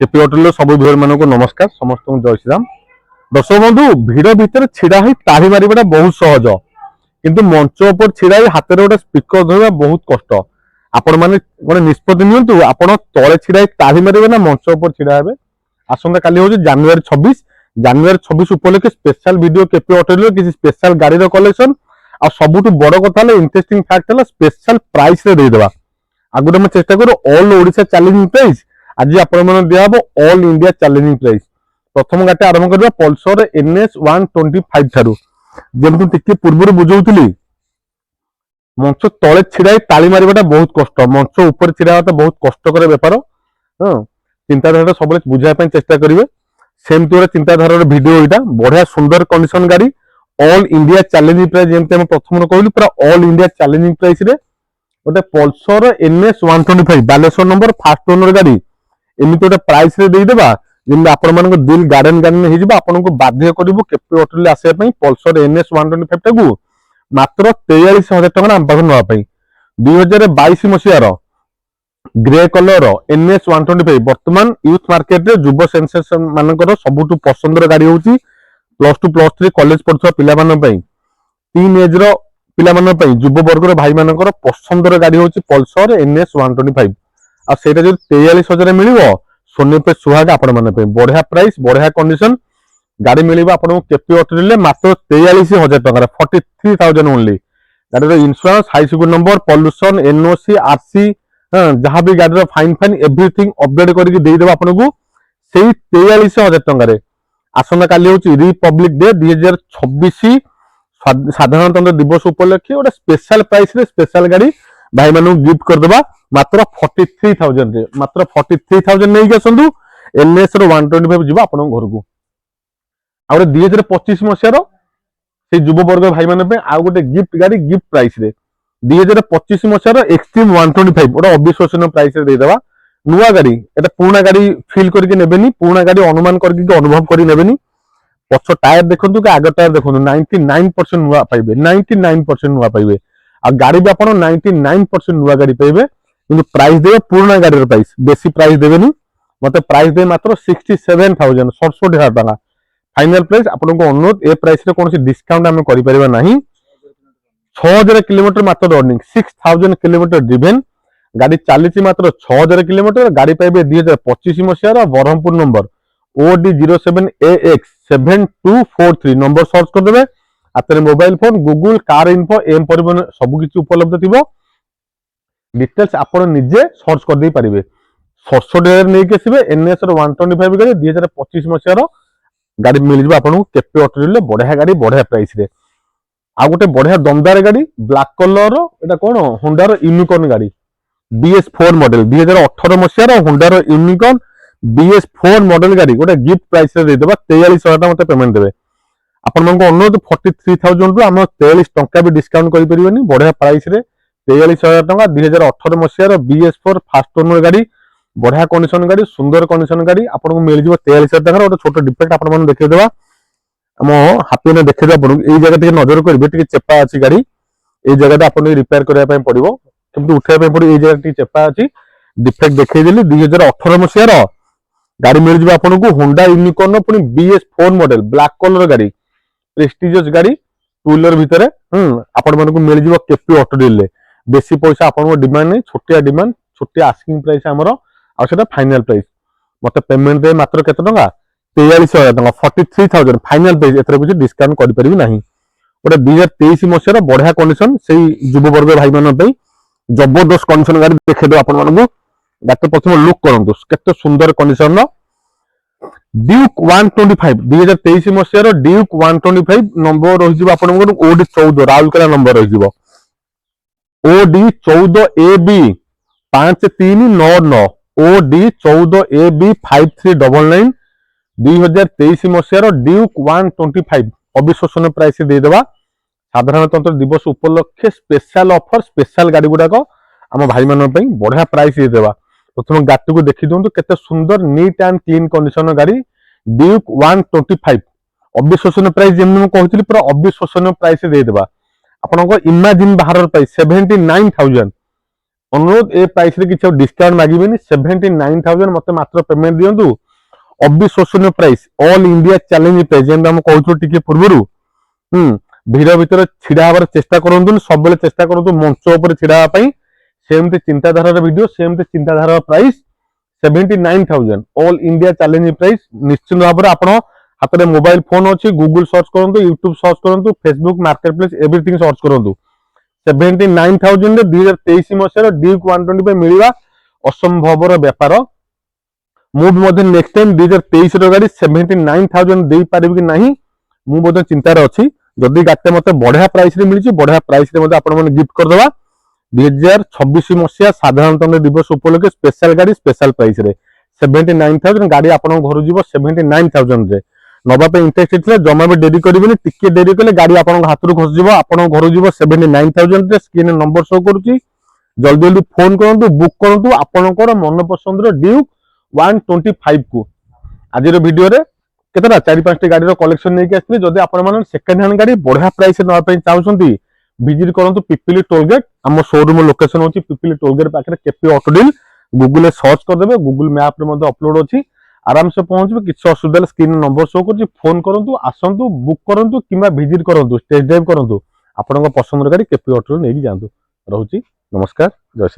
KP hotel सब भिवर मान नमस्कार समस्त जय श्रीराम। दर्शक बंधु भिड़ भितर छिड़ा ताली मारिबाटा बहुत सहज किंतु मंच उपर छिड़ा हाथ में गोटे स्पीकर धरवा बहुत कष्ट। आपण मैंने गोटे निष्पत्ति नियंतु आपण तले छिड़ा ताली मारे ना मंच उपर छिड़ा हे। आसंता काली हूँ जानुआरी 26 उपलक्षे स्पेशल वीडियो केपी होटेल किसी स्पेशल गाड़ी कलेक्शन आ सबुठ बड़ कथा इंटरेस्टिंग फैक्ट है स्पेशल प्राइस रे देदेबा। आगुरी आम चेष्टा करूँ ऑल ओडिशा चैलेंजिंग प्राइस आज आपण दिया ऑल इंडिया चैलेंजिंग प्राइस। प्रथम गाड़ी आरंभ करवा पल्सर NS 125 ठारू जमी टी पूर्व बुझौली मंच तले छिड़ा ताली मारिबाटा बहुत कष्ट मंच ऊपर छिड़ा बहुत कष्टकर बेपार। हाँ चिंताधारा सब बुझाई चेष्टा करेंगे सेमती गोटे चिंताधार भिडियो यहाँ बढ़िया सुंदर कंडीशन गाड़ी ऑल इंडिया चैलेंजिंग प्राइस जमी प्रथम कहली पूरा ऑल इंडिया चैलेंजिंग प्राइस रे गोटे Pulsar NS 125 Baleshwar number fast owner गाड़ी एमती गोटे प्राइस रे देदेबा जमी आपण दिल गार्डन गार्डन आपको बाध्य करूँ केपी होटेल आसापी पल्सर NS 125 टाकू मात्र 43,000 टका आम पाख नापी 2022 मसीहार ग्रे कलर NS 125 बर्तमान यूथ मार्केट रे युव सेंसेशन मानकर सबुठ पसंदर गाड़ी होची +2 +3 कॉलेज पढ़ुवा पिला मान पई टीन एज रो पिला मान पई युव वर्गर भाई मानकर पसंदर गाड़ी होची पल्सर NS 125 आ सेटा जो 43,000 मिलिबो सोने पे सुहागा आपण मान पई बढ़िया प्राइस बढ़िया कंडीशन गाड़ी मिलिबो आपण केपी होटेल मात्र 43,000 टका 43,000 ओनली। गाड़ी रो insurance high secure number pollution NOC RC जहाँ भी गाड़ी फाइन फाइन एवरीथिंग अपडेट करके देदेव आपन को से 43,000 टकर। आसंता काली हूँ रिपब्लिक डे 2026 साधारणतंत्र दिवस उपलक्षे गोटे स्पेशल प्राइस रे स्पेशल गाड़ी भाई मान गिफ्ट करदेबा मात्र 43,000 रे मात्र 43,000 नहीं आसतु NS 125 जी आप घर को आ 2025 मसीहार से युव वर्ग भाई मान आउ गोटे गिफ्ट गाड़ी गिफ्ट प्राइस रे 2025 मसीहार एक्सट्रीम 125 गोटे अविश्वसनीय प्राइस रे देदेबा नुआ गाड़ी एटा पुराना गाड़ी फील करके नेबेनी पुराना गाड़ी अनुमान करके अनुभव करी नेबेनी पछ टायर देखंतु कि आगे टायर देखंतु 99% नुआ पाइबे 99% नुआ पाइबे आ गाड़ी भी आपण 99% नुआ गाड़ी पाइबे किंतु प्राइस देबे पुराना गाड़ी प्राइस बेसी प्राइस देबेनी मते प्राइस दे मात्र 67,000 67,000 टका फाइनल प्राइस आपन को अनुरोध ए प्राइस रे कोनसी डिस्काउंट हम करि परिबा नाही। 6,000 किलोमीटर मात्र रनिंग 6,000 किलोमीटर ड्रिवेन गाड़ी चली मात्र 6,000 किलोमीटर गाड़ी पाइबे 2025 मसीहार Berhampur number OD 07AX 7243 number search करदे हाथ mobile phone Google car info M Parivahan सबकि उपलब्ध थी डिटेल्स आपण निजे सर्च कर दे पारिबे 600 नहीं आसबे NS 125 गाड़ी 2025 मसीहार गाड़ी मिल आपको केपी होटेल बढ़िया गाड़ी बढ़िया प्राइस रे। आ गोटे बढ़िया दमदार गाड़ी ब्लैक कलर एटा कौन होंडार यूनिकॉर्न गाड़ी BS4 मॉडल 2018 मसीहार होंडार यूनिकॉर्न BS4 मॉडल गाड़ी गोटे गिफ्ट प्राइस रे देदेबा 43,000 मते पेमेंट देबे आपण मन को अनुरोध 43,000 रु हम 43 टंका भी डिस्काउंट करि परिबनी बढ़िया प्राइस रे 43,000 टंका 2018 मसीहार BS4 फास्ट ओनर गाड़ी बढ़िया कंडीशन गाड़ी सुंदर कंडीशन गाड़ी आपन को मिल जिवो 43,000 टका गोटे छोट डिफेक्ट आपण मन देखै देबा हम हाथी ने देखै देबा आपण एई जगह टिके नजर करबे टिके चेपा अछि गाड़ी एई जगह आपन रिपेयर करबा पय पड़िबो किंतु उठाइबा पय पड़िबो एई जगह टिके चेपा अछि डिफेक्ट देखै देली 2018 मसीहार गाड़ी मिल जिवो आपन को होंडा यूनिकॉर्न पुनी BS4 मॉडल ब्लैक कलर गाड़ी प्रेस्टिजियस गाड़ी टू व्हीलर भितर आपण मन को मिल जिवो केपी होटेल रे बेसी पैसा आपण को डिमांड नहीं छोटिया डिमांड छोटिया आस्किंग प्राइस हमरो आ सेटा फाइनल प्राइस मते पेमेंट दे मात्र केते टका 43,000 टका 43,000 फाइनल प्राइस एथरे कुछ डिस्काउंट करि परिबि नाही। गोटे 2023 मसीहार बढ़िया कंडीशन सेही युव वर्ग भाई मान पई जबरदस्त कंडीशन गाड़ी देखे दो आपण मानू गाड़ी प्रथम लुक करंतु केते सुंदर कंडीशन ड्यूक 125 2023 मसीहार ड्यूक 125 नंबर रहि जिवो आपण OD 14 राउरकेला नंबर रहि जिवो OD 14 AB 5399 OD 14 AB 5399 2023 मसीहार Duke 125 अविश्वसनीय प्राइस देदेबा साधारणतंत्र दिवस उपलक्षे स्पेशल ऑफर स्पेशल गाड़ी गुड़ाक आम भाई मान बढ़िया प्राइस देदेबा। प्रथम गाड़ी को देखी दिखाँ केते सुंदर नीट एंड क्लीन कंडीशन गाड़ी ड्यूक 125 अविश्वसनीय प्राइस जमी कहती पूरा अविश्वसनीय प्राइस देदेबा आपण इमेजिन बाहर प्राइस 79,000 अनुरोध ए प्राइस रे किसी डिस्काउंट मागिबेनी 79,000 मते मात्र पेमेंट दियंतु अविश्वसनीय price all India challenge price जेंदा हम कहउछु टिके पूर्वरु भिड़ भितर छिड़ा हबार चेष्टा करंतु सब चेष्टा करंतु मंच ऊपर छिड़ा पई सेमते चिंताधारार वीडियो सेमते चिंताधारार price 79,000 all India challenge price निश्चित भाव में आपण हाथ में मोबाइल फोन अच्छी गूगल सर्च करंतु यूट्यूब सर्च करंतु Facebook marketplace everything search करंतु 79,000 2023 मसीहार ड्यूक 125 मिलवा असंभवर व्यापार मुझे नेक्स्ट टाइम 2023 गाड़ी 79,000 दे पारिबी कि नहीं मुझे चिंतार अच्छी जदि गाड़ी मत बढ़िया प्राइस रे मिली बढ़िया प्राइस रे आपन मन गिफ्ट करदवा 2026 मसीहा साधारणतंत्र दिवस उपलक्षे स्पेशल गाड़ी स्पेशल प्राइस रे 79,000 गाड़ी आपन घर जीव 79,000 रे नबा पे इंटरेस्टेड थिले जमा भी डेरी करिबेनी टिके डेरी कले गाड़ी आपन हाथ रू खस जीव आपन घर जीव 79,000 रे स्क्रीन नंबर शो करूची जल्दी जल्दी फोन करंतु बुक करंतु आपनकर मन पसंद रो ड्यूक 125 को आज वीडियो रे केतरा 4-5 गाड़ी कलेक्शन नहीं आसते जदि आपण सेकेंड हैंड गाड़ी बढ़िया प्राइस ना चाहते विजिट करंतु पिपिली टोलगेट आम शोरूम लोकेशन होची पिपिली टोलगेट पाखे KP auto deal Google search करदे गूगल मैप रे अपलोड अच्छी आराम से पहुंचे किसी असुविधा स्क्रीन नंबर शो कर फोन करंतु आसंतु बुक करंतु किंबा विजिट करंतु टेस्ट ड्राइव करंतु आपन पसंद गाड़ी केपी ऑटो नहीं जातु रहुची नमस्कार जय श्री राम।